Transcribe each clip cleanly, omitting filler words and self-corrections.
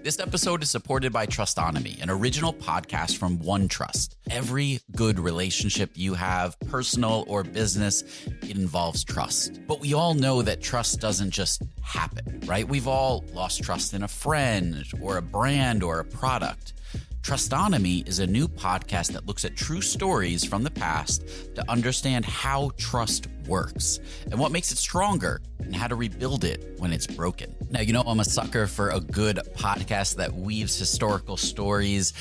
This episode is supported by Trustonomy, an original podcast from OneTrust. Every good relationship you have, personal or business, it involves trust. But we all know that trust doesn't just happen, right? We've all lost trust in a friend or a brand or a product. Trustonomy is a new podcast that looks at true stories from the past to understand how trust works and what makes it stronger and how to rebuild it when it's broken. Now, you know, I'm a sucker for a good podcast that weaves historical stories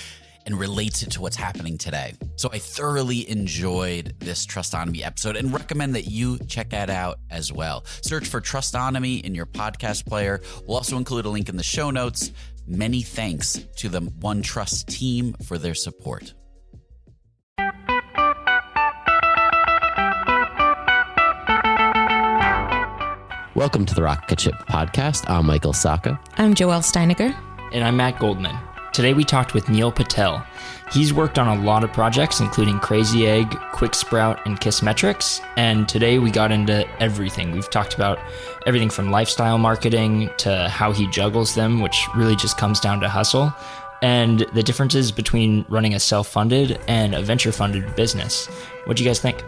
and relates it to what's happening today. So I thoroughly enjoyed this Trustonomy episode and recommend that you check that out as well. Search for Trustonomy in your podcast player. We'll also include a link in the show notes. Many thanks to the OneTrust team for their support. Welcome to the Rocketship podcast. I'm Michael Saka. I'm Joelle Steiniger. And I'm Matt Goldman. Today we talked with Neil Patel. He's worked on a lot of projects, including Crazy Egg, Quick Sprout, and KISSMetrics. And today we got into everything. We've talked about everything from lifestyle marketing to how he juggles them, which really just comes down to hustle, and the differences between running a self-funded and a venture-funded business. What do you guys think?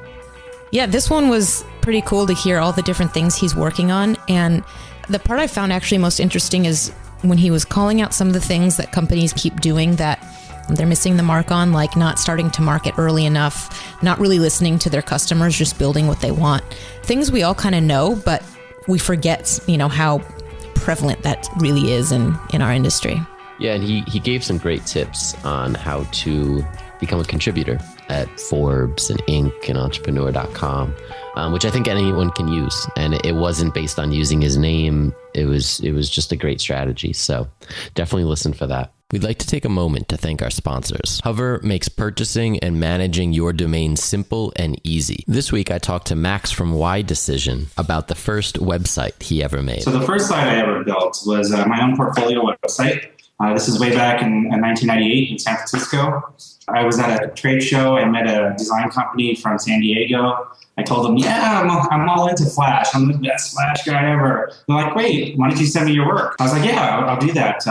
Yeah, this one was pretty cool to hear all the different things he's working on. And the part I found actually most interesting is when he was calling out some of the things that companies keep doing that they're missing the mark on, like not starting to market early enough, not really listening to their customers, just building what they want. Things we all kind of know, but we forget, how prevalent that really is in our industry. Yeah, and he gave some great tips on how to become a contributor at Forbes and Inc. and Entrepreneur.com, which I think anyone can use. And it wasn't based on using his name. It was just a great strategy. So definitely listen for that. We'd like to take a moment to thank our sponsors. Hover makes purchasing and managing your domain simple and easy. This week, I talked to Max from Y Decision about the first website he ever made. So the first site I ever built was my own portfolio website. This is way back in 1998 in San Francisco. I was at a trade show. I met a design company from San Diego. I told them, I'm all into Flash. I'm the best Flash guy ever. They're like, great, why don't you send me your work? I was like, yeah, I'll do that,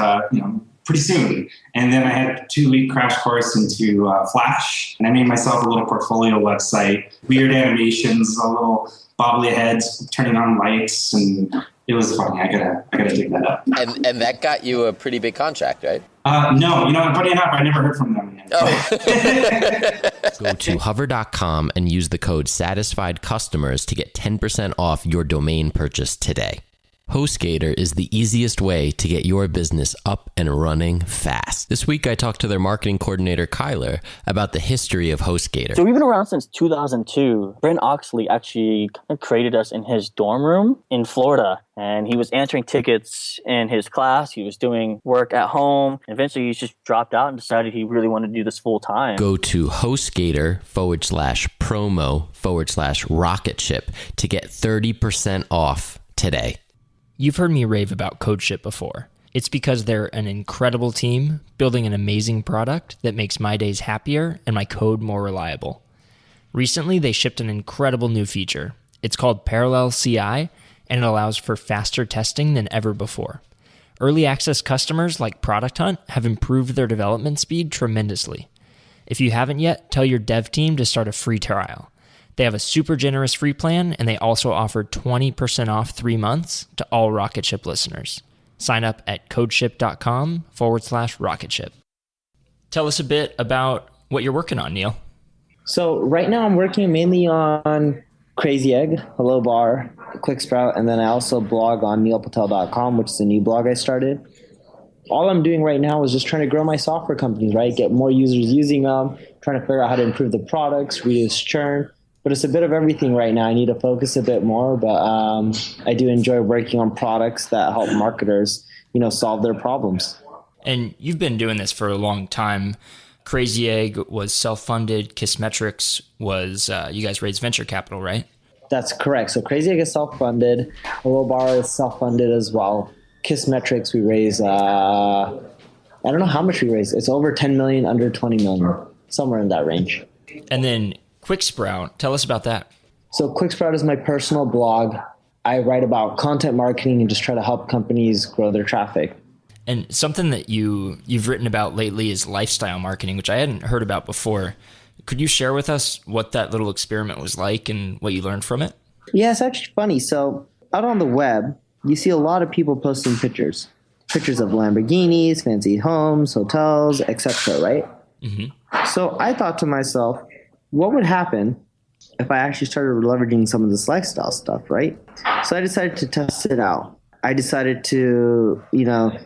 pretty soon. And then I had a 2-week crash course into Flash, and I made myself a little portfolio website, weird animations, a little bobbly heads, turning on lights, and it was funny. I gotta dig that up. And that got you a pretty big contract, right? No, funny enough, I never heard from them again. Go to hover.com and use the code SATISFIEDCustomers to get 10% off your domain purchase today. HostGator is the easiest way to get your business up and running fast. This week, I talked to their marketing coordinator, Kyler, about the history of HostGator. So we've been around since 2002. Brent Oxley actually created us in his dorm room in Florida. And he was answering tickets in his class. He was doing work at home. Eventually, he just dropped out and decided he really wanted to do this full time. Go to HostGator/promo/Rocketship to get 30% off today. You've heard me rave about CodeShip before. It's because they're an incredible team building an amazing product that makes my days happier and my code more reliable. Recently, they shipped an incredible new feature. It's called Parallel CI, and it allows for faster testing than ever before. Early access customers like Product Hunt have improved their development speed tremendously. If you haven't yet, tell your dev team to start a free trial. They have a super generous free plan, and they also offer 20% off 3 months to all Rocketship listeners. Sign up at codeship.com/Rocketship. Tell us a bit about what you're working on, Neil. So right now I'm working mainly on Crazy Egg, Hello Bar, Quick Sprout, and then I also blog on neilpatel.com, which is a new blog I started. All I'm doing right now is just trying to grow my software companies, right? Get more users using them, trying to figure out how to improve the products, reduce churn. But it's a bit of everything right now. I need to focus a bit more, but I do enjoy working on products that help marketers, solve their problems. And you've been doing this for a long time. Crazy Egg was self-funded. KISSMetrics was, you guys raised venture capital, right? That's correct. So Crazy Egg is self-funded. Hello Bar is self-funded as well. KISSMetrics, we raised, I don't know how much we raised. It's over 10 million, under 20 million, somewhere in that range. And then Quick Sprout, tell us about that. So Quick Sprout is my personal blog. I write about content marketing and just try to help companies grow their traffic. And something that you've written about lately is lifestyle marketing, which I hadn't heard about before. Could you share with us what that little experiment was like and what you learned from it? Yeah, it's actually funny. So out on the web, you see a lot of people posting pictures of Lamborghinis, fancy homes, hotels, etc., right? Mm-hmm. So I thought to myself, what would happen if I actually started leveraging some of this lifestyle stuff, right? So I decided to test it out. I decided to,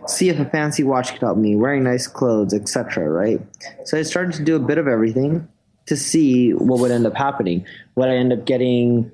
see if a fancy watch could help me, wearing nice clothes, etc., right? So I started to do a bit of everything to see what would end up happening. Would I end up getting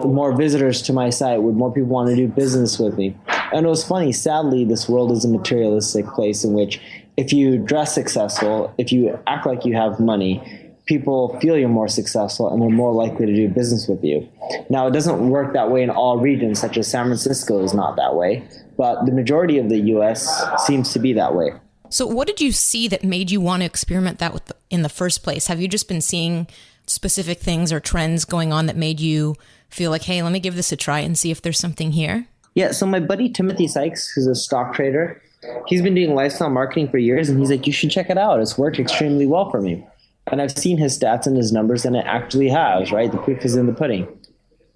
more visitors to my site? Would more people want to do business with me? And it was funny. Sadly, this world is a materialistic place in which if you dress successful, if you act like you have money, people feel you're more successful and they're more likely to do business with you. Now, it doesn't work that way in all regions, such as San Francisco is not that way, but the majority of the U.S. seems to be that way. So what did you see that made you want to experiment that with in the first place? Have you just been seeing specific things or trends going on that made you feel like, hey, let me give this a try and see if there's something here? Yeah, so my buddy Timothy Sykes, who's a stock trader, he's been doing lifestyle marketing for years, and he's like, you should check it out. It's worked extremely well for me. And I've seen his stats and his numbers, and it actually has, right? The proof is in the pudding.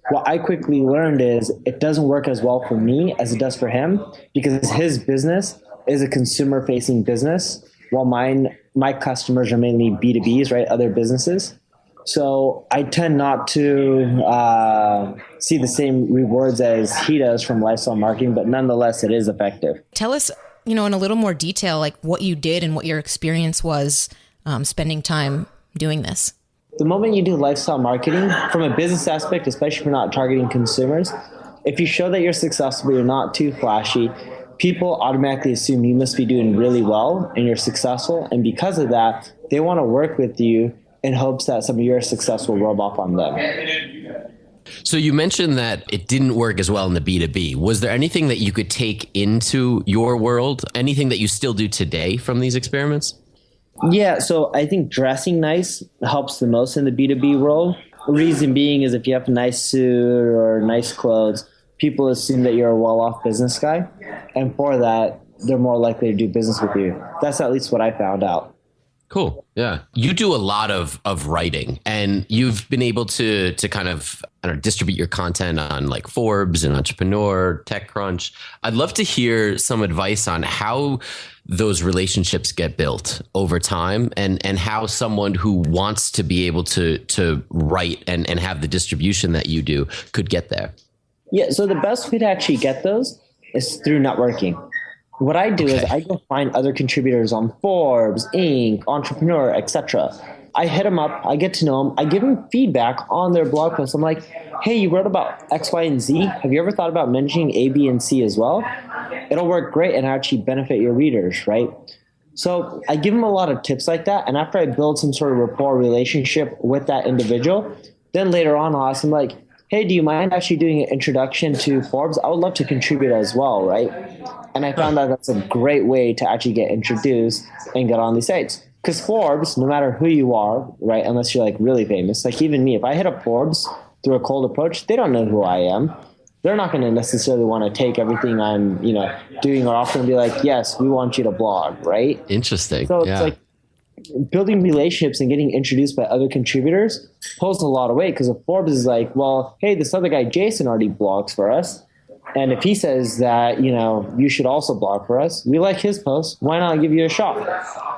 What I quickly learned is it doesn't work as well for me as it does for him, because his business is a consumer-facing business, while my customers are mainly B2Bs, right? Other businesses. So I tend not to see the same rewards as he does from lifestyle marketing, but nonetheless, it is effective. Tell us, in a little more detail, like what you did and what your experience was spending time doing this. The moment you do lifestyle marketing, from a business aspect, especially if you're not targeting consumers, if you show that you're successful, but you're not too flashy, people automatically assume you must be doing really well and you're successful. And because of that, they want to work with you in hopes that some of your success will rub off on them. So you mentioned that it didn't work as well in the B2B. Was there anything that you could take into your world? Anything that you still do today from these experiments? Yeah, so I think dressing nice helps the most in the B2B world. Reason being is if you have a nice suit or nice clothes, people assume that you're a well-off business guy. And for that, they're more likely to do business with you. That's at least what I found out. Cool. Yeah. You do a lot of writing, and you've been able to kind of distribute your content on like Forbes and Entrepreneur, TechCrunch. I'd love to hear some advice on how those relationships get built over time, and how someone who wants to be able to write and have the distribution that you do could get there. Yeah. So the best way to actually get those is through networking. What I do is I go find other contributors on Forbes, Inc., Entrepreneur, etc. I hit them up. I get to know them. I give them feedback on their blog posts. I'm like, hey, you wrote about X, Y, and Z. Have you ever thought about mentioning A, B, and C as well? It'll work great and actually benefit your readers, right? So I give them a lot of tips like that. And after I build some sort of rapport relationship with that individual, then later on I'll ask them like, hey, do you mind actually doing an introduction to Forbes? I would love to contribute as well, right? And I found out that's a great way to actually get introduced and get on these sites. Because Forbes, no matter who you are, right, unless you're like really famous, like even me, if I hit up Forbes through a cold approach, they don't know who I am. They're not going to necessarily want to take everything I'm, doing or offering and be like, yes, we want you to blog, right? Interesting. So it's like building relationships and getting introduced by other contributors holds a lot of weight, because if Forbes is like, well, hey, this other guy, Jason, already blogs for us. And if he says that, you should also blog for us, we like his post, why not give you a shot?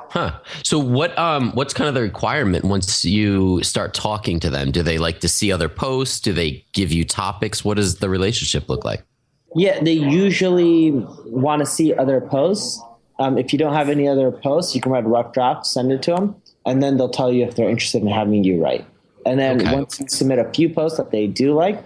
Huh. So what's kind of the requirement once you start talking to them? Do they like to see other posts? Do they give you topics? What does the relationship look like? Yeah, they usually want to see other posts. If you don't have any other posts, you can write a rough draft, send it to them, and then they'll tell you if they're interested in having you write. And then once you submit a few posts that they do like,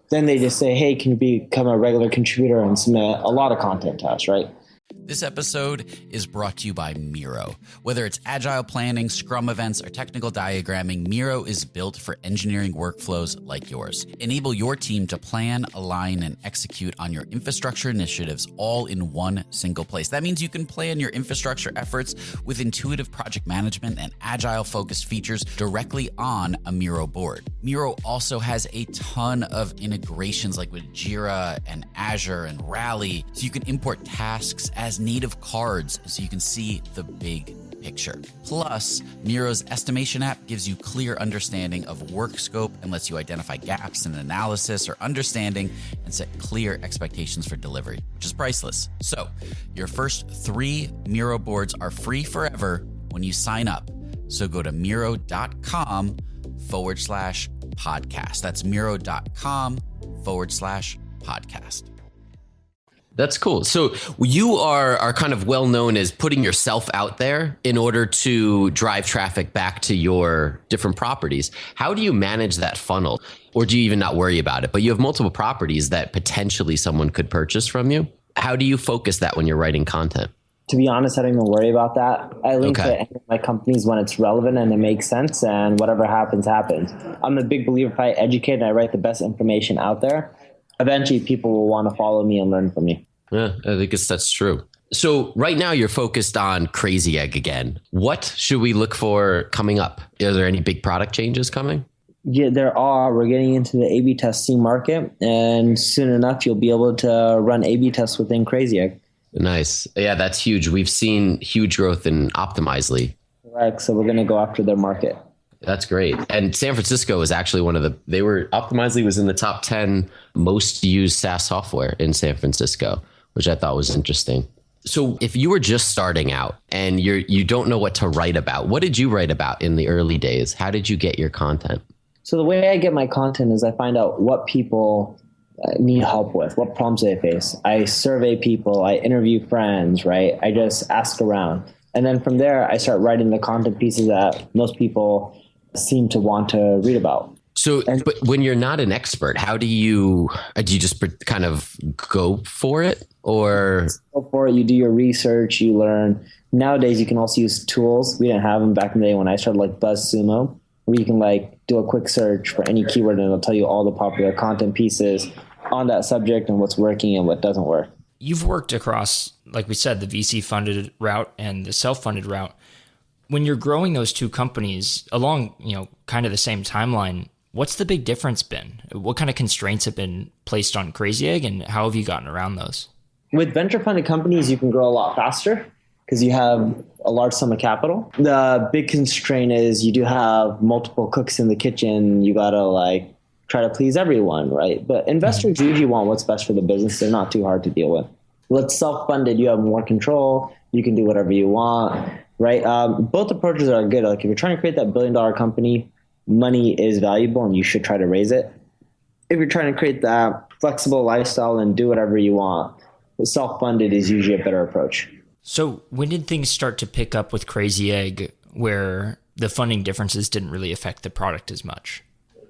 then they just say, hey, can you become a regular contributor and submit a lot of content to us, right? This episode is brought to you by Miro. Whether it's agile planning, Scrum events, or technical diagramming, Miro is built for engineering workflows like yours. Enable your team to plan, align, and execute on your infrastructure initiatives all in one single place. That means you can plan your infrastructure efforts with intuitive project management and agile-focused features directly on a Miro board. Miro also has a ton of integrations like with Jira and Azure and Rally, so you can import tasks as has native cards so you can see the big picture. Plus, Miro's estimation app gives you clear understanding of work scope and lets you identify gaps in analysis or understanding and set clear expectations for delivery, which is priceless. So, your first 3 Miro boards are free forever when you sign up. So go to Miro.com/podcast. That's Miro.com/podcast. That's cool. So you are kind of well known as putting yourself out there in order to drive traffic back to your different properties. How do you manage that funnel? Or do you even not worry about it? But you have multiple properties that potentially someone could purchase from you. How do you focus that when you're writing content? To be honest, I don't even worry about that. I link to any of my companies when it's relevant and it makes sense, and whatever happens, happens. I'm a big believer if I educate and I write the best information out there, eventually people will want to follow me and learn from me. Yeah, I guess that's true. So right now you're focused on Crazy Egg again. What should we look for coming up? Are there any big product changes coming? Yeah, there are. We're getting into the A/B testing market, and soon enough you'll be able to run A/B tests within Crazy Egg. Nice. Yeah, that's huge. We've seen huge growth in Optimizely. Correct. So we're going to go after their market. That's great. And San Francisco is actually Optimizely was in the top 10 most used SaaS software in San Francisco, which I thought was interesting. So if you were just starting out and you don't know what to write about, what did you write about in the early days? How did you get your content? So the way I get my content is I find out what people need help with, what problems they face. I survey people, I interview friends, right? I just ask around. And then from there, I start writing the content pieces that most people seem to want to read about. So, but when you're not an expert, how do you just kind of go for it, or go for it? You do your research, you learn. Nowadays, you can also use tools. We didn't have them back in the day when I started, like BuzzSumo, where you can do a quick search for any keyword and it'll tell you all the popular content pieces on that subject and what's working and what doesn't work. You've worked across, like we said, the VC funded route and the self-funded route. When you're growing those two companies along, kind of the same timeline, what's the big difference been? What kind of constraints have been placed on Crazy Egg, and how have you gotten around those? With venture funded companies, you can grow a lot faster because you have a large sum of capital. The big constraint is you do have multiple cooks in the kitchen. You got to try to please everyone, right? But investors usually want what's best for the business. They're not too hard to deal with. With self-funded, you have more control. You can do whatever you want, right? Both approaches are good. Like if you're trying to create that $1 billion company, money is valuable and you should try to raise it. If you're trying to create that flexible lifestyle and do whatever you want, self-funded is usually a better approach. So when did things start to pick up with Crazy Egg where the funding differences didn't really affect the product as much?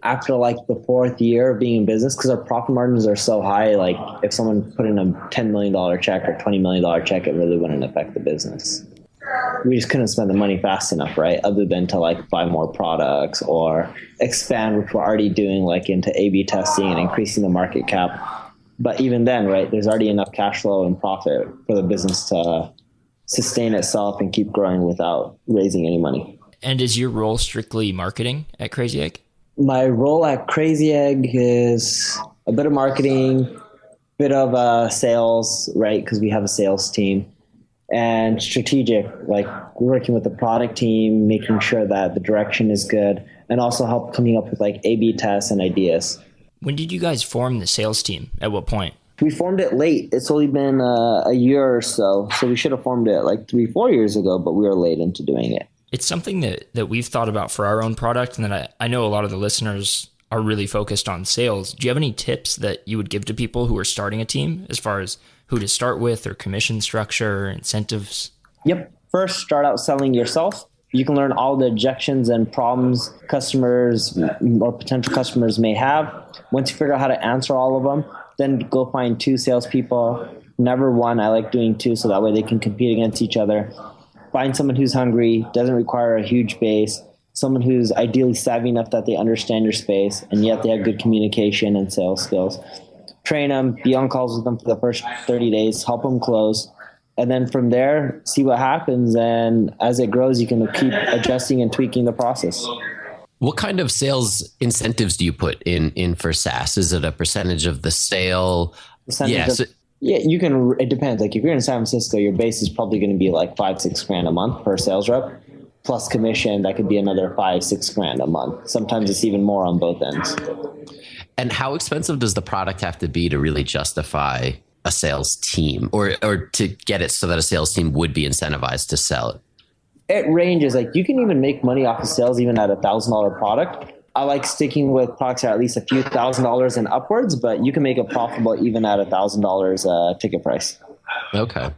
After the 4th year of being in business, because our profit margins are so high, if someone put in a $10 million check or $20 million check, it really wouldn't affect the business. We just couldn't spend the money fast enough, right? Other than to buy more products or expand, which we're already doing into A/B testing and increasing the market cap. But even then, right, there's already enough cash flow and profit for the business to sustain itself and keep growing without raising any money. And is your role strictly marketing at Crazy Egg? My role at Crazy Egg is a bit of marketing, bit of sales, right? Because we have a sales team, and strategic, working with the product team, making sure that the direction is good, and also help coming up with A/B tests and ideas. When did you guys form the sales team? At what point? We formed it late. It's only been a year or so. So we should have formed it 3-4 years ago, but we were late into doing it. It's something that we've thought about for our own product, and that I know a lot of the listeners are really focused on sales. Do you have any tips that you would give to people who are starting a team as far as who to start with, or commission structure, or incentives? Yep. First, start out selling yourself. You can learn all the objections and problems customers or potential customers may have. Once you figure out how to answer all of them, then go find 2 salespeople. Never one. I like doing 2 so that way they can compete against each other. Find someone who's hungry, doesn't require a huge base, someone who's ideally savvy enough that they understand your space, and yet they have good communication and sales skills. Train them, be on calls with them for the first 30 days, help them close. And then from there, see what happens. And as it grows, you can keep adjusting and tweaking the process. What kind of sales incentives do you put in for SaaS? Is it a percentage of the sale? Yeah, you can. It depends. Like if you're in San Francisco, your base is probably going to be like $5-6 grand a month per sales rep, plus commission. That could be another $5-6 grand a month. Sometimes it's even more on both ends. And how expensive does the product have to be to really justify a sales team, or to get it so that a sales team would be incentivized to sell it? It ranges. Like you can even make money off of sales even at $1,000 product. I like sticking with products that are at least a few $1,000s and upwards, but you can make it profitable even at $1,000 ticket price. Okay.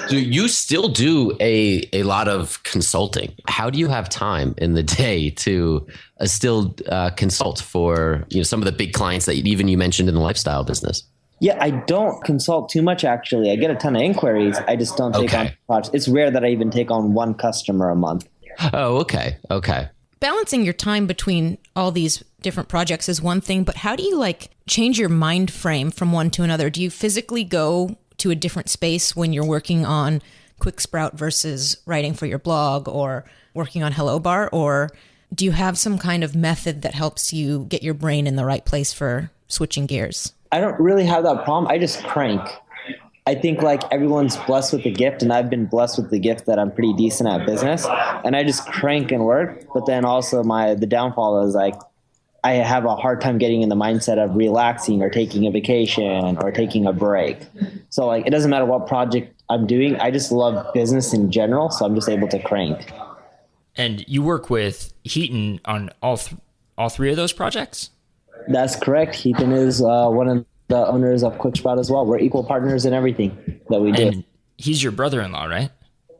So you still do a lot of consulting. How do you have time in the day to still consult for some of the big clients that even you mentioned in the lifestyle business? Yeah, I don't consult too much, actually. I get a ton of inquiries. I just don't take on projects. It's rare that I even take on one customer a month. Oh, okay. Okay. Balancing your time between all these different projects is one thing, but how do you change your mind frame from one to another? Do you physically go to a different space when you're working on Quick Sprout versus writing for your blog or working on Hello Bar? Or do you have some kind of method that helps you get your brain in the right place for switching gears? I don't really have that problem. I just crank. I think everyone's blessed with the gift, and I've been blessed with the gift that I'm pretty decent at business, and I just crank and work. But then also the downfall is I have a hard time getting in the mindset of relaxing or taking a vacation or taking a break. So it doesn't matter what project I'm doing. I just love business in general. So I'm just able to crank. And you work with Heaton on all three of those projects? That's correct. Heaton is one of the owners of Quick Sprout as well. We're equal partners in everything that we do. And he's your brother-in-law, right?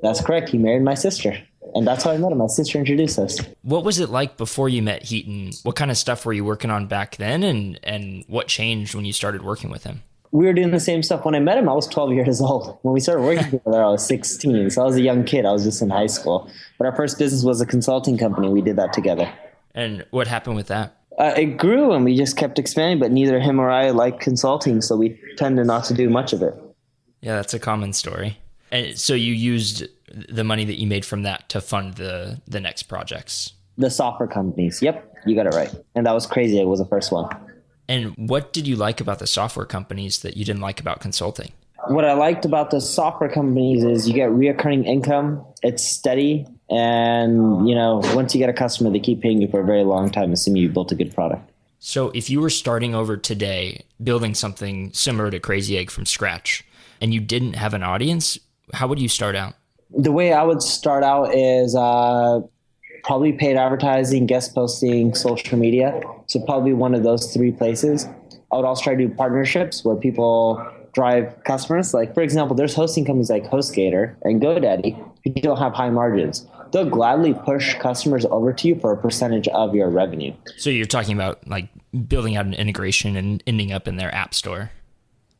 That's correct. He married my sister. And that's how I met him. My sister introduced us. What was it like before you met Heaton? What kind of stuff were you working on back then? And what changed when you started working with him? We were doing the same stuff. When I met him, I was 12 years old. When we started working together, I was 16. So I was a young kid. I was just in high school. But our first business was a consulting company. We did that together. And what happened with that? It grew and we just kept expanding, but neither him or I like consulting, so we tended not to do much of it. Yeah, that's a common story. And so you used the money that you made from that to fund the next projects? The software companies. Yep, you got it right. And that was crazy. It was the first one. And what did you like about the software companies that you didn't like about consulting? What I liked about the software companies is you get reoccurring income. It's steady. And, once you get a customer, they keep paying you for a very long time, assuming you built a good product. So if you were starting over today, building something similar to Crazy Egg from scratch, and you didn't have an audience, how would you start out? The way I would start out is probably paid advertising, guest posting, social media. So probably one of those three places. I would also try to do partnerships where people drive customers. Like, for example, there's hosting companies like HostGator and GoDaddy who don't have high margins. They'll gladly push customers over to you for a percentage of your revenue. So you're talking about building out an integration and ending up in their app store.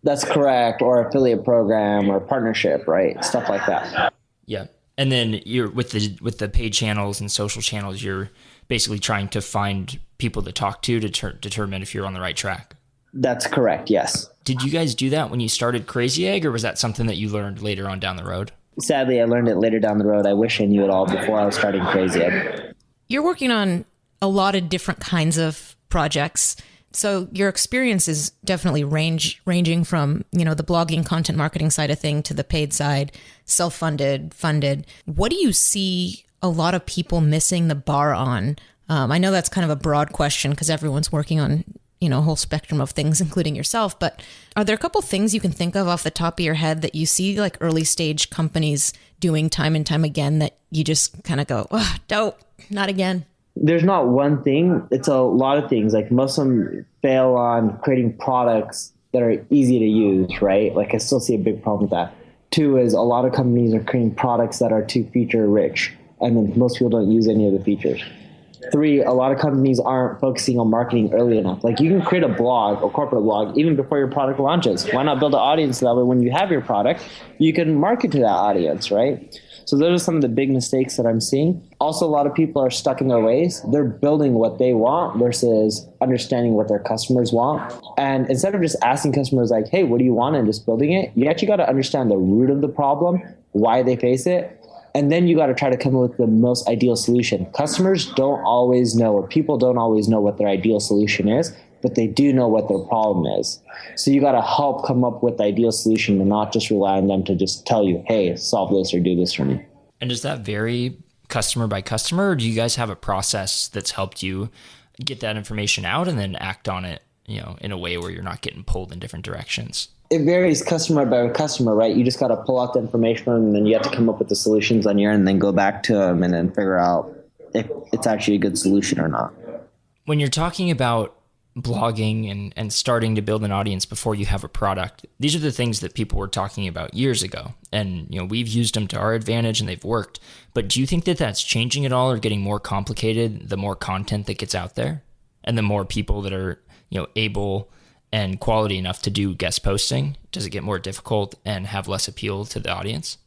That's correct. Or affiliate program or partnership, right? Stuff like that. Yeah. And then you're with the paid channels and social channels, you're basically trying to find people to talk to determine if you're on the right track. That's correct. Yes. Did you guys do that when you started Crazy Egg, or was that something that you learned later on down the road? Sadly, I learned it later down the road. I wish I knew it all before I was starting Crazy Egg. You're working on a lot of different kinds of projects. So your experience is definitely ranging from, the blogging content marketing side of thing to the paid side, self-funded, funded. What do you see a lot of people missing the bar on? I know that's kind of a broad question because everyone's working on, a whole spectrum of things, including yourself. But are there a couple things you can think of off the top of your head that you see early stage companies doing time and time again that you just kind of go, oh, dope, not again? There's not one thing. It's a lot of things. Most of them fail on creating products that are easy to use, right? I still see a big problem with that. Two is a lot of companies are creating products that are too feature rich, and then most people don't use any of the features. Three, a lot of companies aren't focusing on marketing early enough. You can create a blog, a corporate blog, even before your product launches. Why not build an audience that way when you have your product, you can market to that audience, right? So those are some of the big mistakes that I'm seeing. Also, a lot of people are stuck in their ways. They're building what they want versus understanding what their customers want. And instead of just asking customers hey, what do you want, and just building it, you actually got to understand the root of the problem, why they face it. And then you got to try to come up with the most ideal solution. Customers don't always know, or people don't always know what their ideal solution is. but they do know what their problem is. So you got to help come up with the ideal solution and not just rely on them to just tell you, hey, solve this or do this for me. And does that vary customer by customer, or do you guys have a process that's helped you get that information out and then act on it, in a way where you're not getting pulled in different directions? It varies customer by customer, right? You just got to pull out the information from them, and then you have to come up with the solutions on your end and then go back to them and then figure out if it's actually a good solution or not. When you're talking about blogging and starting to build an audience before you have a product, these are the things that people were talking about years ago. And, we've used them to our advantage and they've worked. But do you think that that's changing at all or getting more complicated the more content that gets out there and the more people that are, able and quality enough to do guest posting? Does it get more difficult and have less appeal to the audience?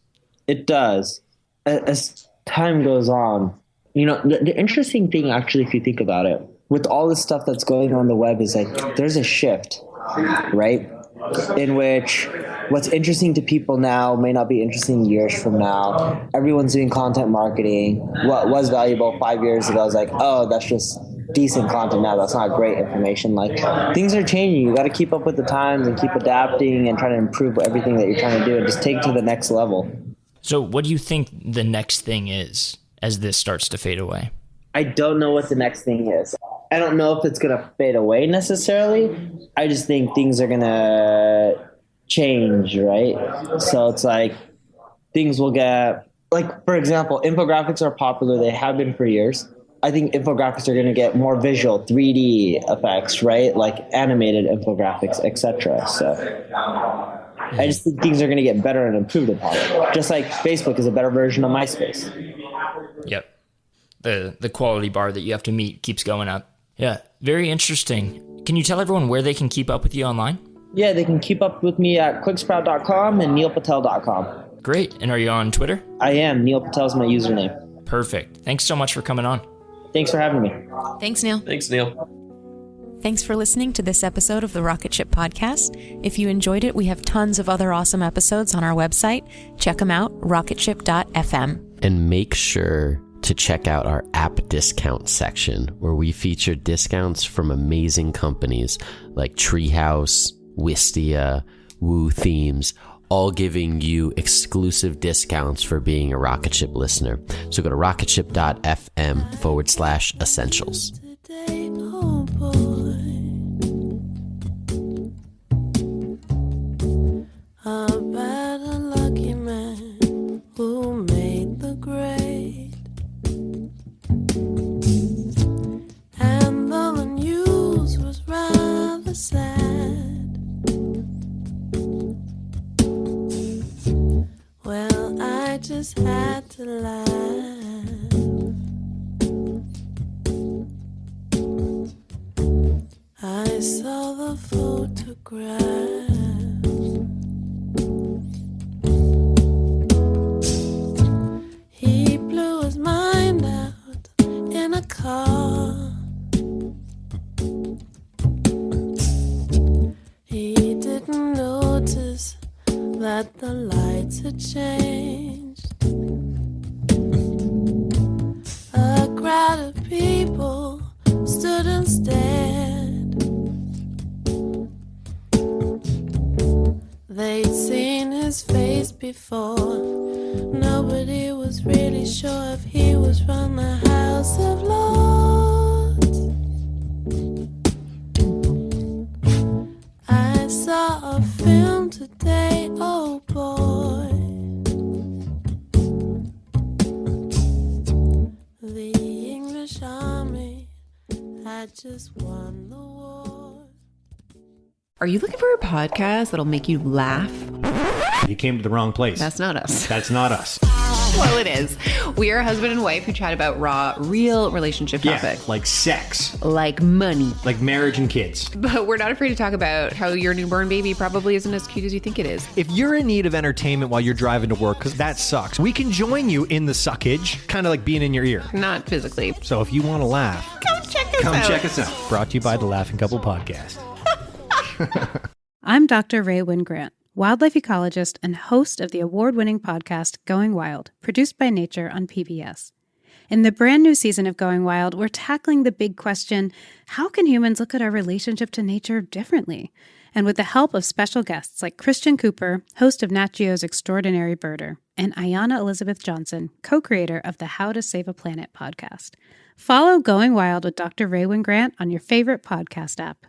It does. As time goes on, the interesting thing, actually, if you think about it, with all the stuff that's going on the web is like there's a shift, right? In which what's interesting to people now may not be interesting years from now. Everyone's doing content marketing. What was valuable 5 years ago is like, oh, that's just decent content now. That's not great information. Like, things are changing. You got to keep up with the times and keep adapting and try to improve everything that you're trying to do and just take it to the next level. So what do you think the next thing is as this starts to fade away? I don't know what the next thing is. I don't know if it's going to fade away necessarily. I just think things are going to change, right? So it's like things will get, like, for example, infographics are popular. They have been for years. I think infographics are going to get more visual, 3D effects, right? Like animated infographics, etc. So I just think things are going to get better and improved upon it. Just like Facebook is a better version of MySpace. Yep. The quality bar that you have to meet keeps going up. Yeah, very interesting. Can you tell everyone where they can keep up with you online? Yeah, they can keep up with me at quicksprout.com and neilpatel.com. Great. And are you on Twitter? I am. Neil Patel is my username. Perfect. Thanks so much for coming on. Thanks for having me. Thanks, Neil. Thanks, Neil. Thanks for listening to this episode of the Rocketship podcast. If you enjoyed it, we have tons of other awesome episodes on our website. Check them out, rocketship.fm. And make sure to check out our app discount section, where we feature discounts from amazing companies like Treehouse, Wistia, Woo Themes, all giving you exclusive discounts for being a Rocketship listener. So go to rocketship.fm/essentials. About a lucky man who made the grade. And though the news was rather sad, well, I just had to laugh. I saw the photograph. He blew his mind out in a car. He didn't notice that the lights had changed. A crowd of people stood and stared. They'd seen his face before. Nobody was really sure if he was from the House of Lords. I saw a film today, oh boy. The English army had just won the war. Are you looking for a podcast that'll make you laugh? You came to the wrong place. That's not us. That's not us. Well, it is. We are a husband and wife who chat about raw, real relationship topics. Like sex. Like money. Like marriage and kids. But we're not afraid to talk about how your newborn baby probably isn't as cute as you think it is. If you're in need of entertainment while you're driving to work, because that sucks, we can join you in the suckage, kind of like being in your ear. Not physically. So if you want to laugh, come check us out. Come check us out. Brought to you by the Laughing Couple Podcast. I'm Dr. Ray Wingrant, wildlife ecologist and host of the award-winning podcast Going Wild, produced by Nature on PBS. In the brand new season of Going Wild, we're tackling the big question, how can humans look at our relationship to nature differently? And with the help of special guests like Christian Cooper, host of Nat Geo's Extraordinary Birder, and Ayanna Elizabeth Johnson, co-creator of the How to Save a Planet podcast. Follow Going Wild with Dr. Raywin Grant on your favorite podcast app.